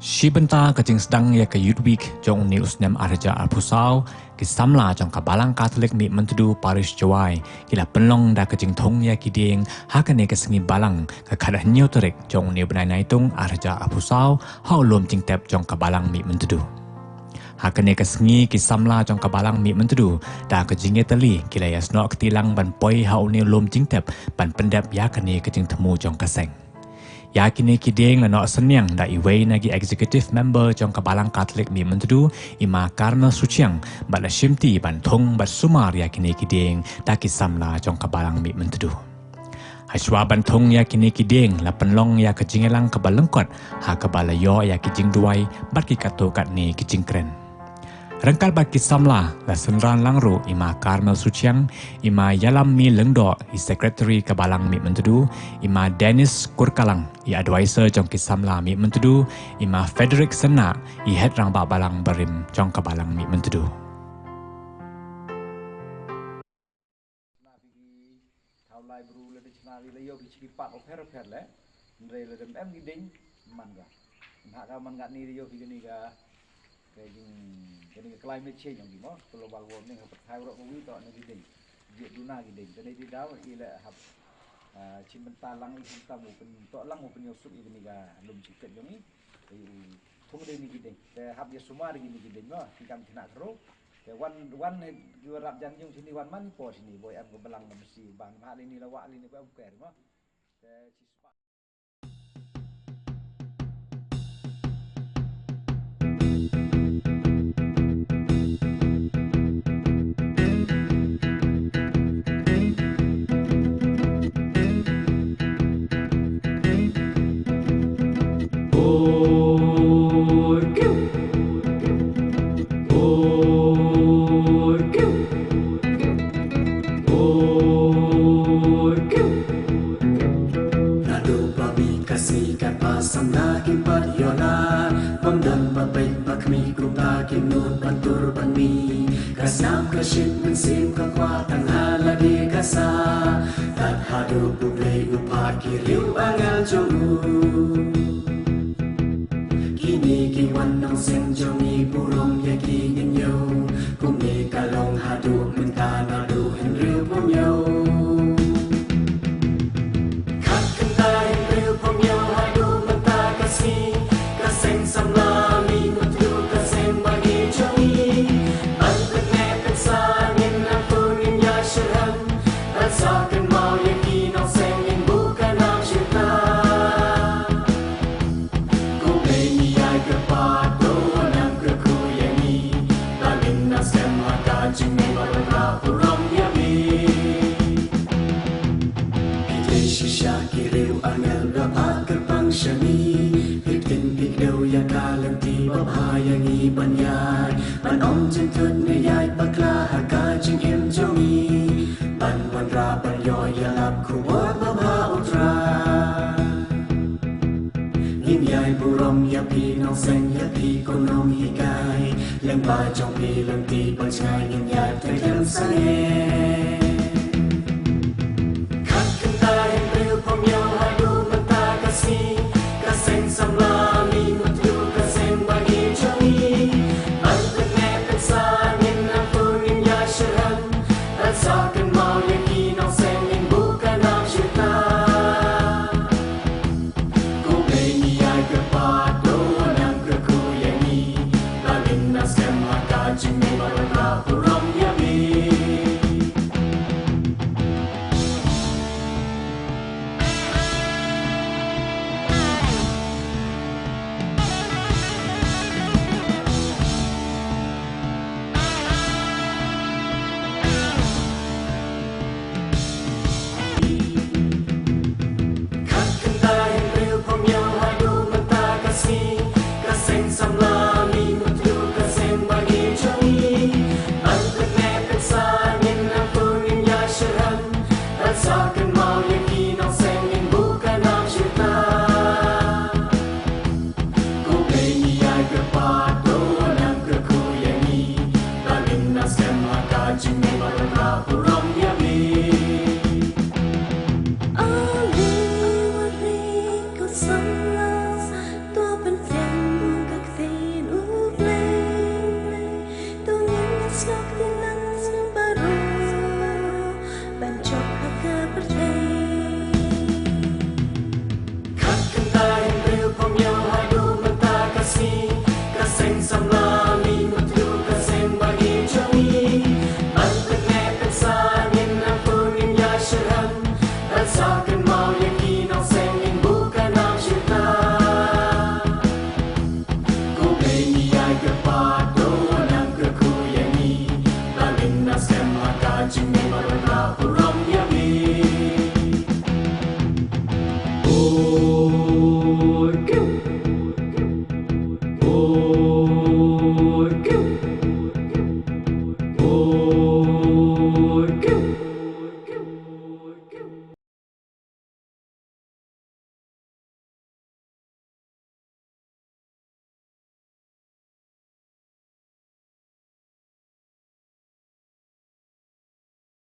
Shibenta kajing sedang ya ke Youth Week jong ni usnem arja alpusau ki samla jong kabalang Katolik mi mentudu Paris Jawai kila penlong da kajing thong ya ki ding hakane ke sengi balang ka kada nyotorik jong ni benai naitung arja alpusau hau lom jing tep jong kabalang mi mentudu hakane ke sengi ki samla jong kabalang mi mentudu da kajing tali kila ya snok ketilang ban poi hau ni lom jing tep ban pendap ya kane kajing temu jong kaseng Yakini kideng lano senyang da iway nagi executive member jong kabalang Katolik mi mentudu ima Carmel Suciang bala shimti ban thong bat sumar yakini kideng da kisamla jong kabalang mi mentudu. Haiswa ban thong yakini kideng la penlong ya kejingelang kabalengkot ha kabala yo ya kijing duai bat ki kato kat ni kijing kren. Rengkal bat kisamla la senran langru ima Carmel Suciang ima Yalam mi lengdo i secretary kabalang mi mentudu ima Dennis Kurkalang i advisor jong kisamla mi mentudu ima Frederick Sena i head rang ba balang berim jong kabalang mi mentudu. Jadi climate change yang gimana global warming apa thairok wi to ne gideng je duna gideng jadi di daw ila hab cimental lang i tamu pen to lang pen yosuk ini ga lum ciket jongi thung de ni gideng te hab ya sumar gini gideng no tingkam kena kero te wan rap janjung sini wan man po sini boy am belang mesti ban hal ini lawak ini ko am ker no te Kasam kasyip mensim kekuatan ala di kasa tak hadu publik upat kiriu bangal jongu kini kiwan nong seng jongi burung ya kingin yo kumi kalong hadu mentana du henriu pomyo kat kentai henriu pomyo hadu menta kasih kaseng samlami mentu kaseng bagi jongi Sakin mau yakin ang sengin bukan ang syurga Kung may niyay kapado Walang kakuyani Lalin na sem hakajing may marapurong yami Pijay sisya kiriw ang eldapat kapang syami Pigtin pigdaw yakalang ti babhayang ibanyay Manom jentut niyay bakla hakajing imjongi Ban rapan yo yalap kuwat baba utra Inyay burom yapi nong seng yapi konong hikay Lang ba jong pilang ti pagcay inyay tagang sangay Kat kantay real pomyo hadu menta kasih Kaseng samlami mutu kaseng bagi jongi Ban teknek sangin ang tunin ya syurhan At sakin mau yakin ang sengin bukan ang syurga Kung may niyay kapado walang kakuyani Lalin na sem hakajing may marapurong yami Saka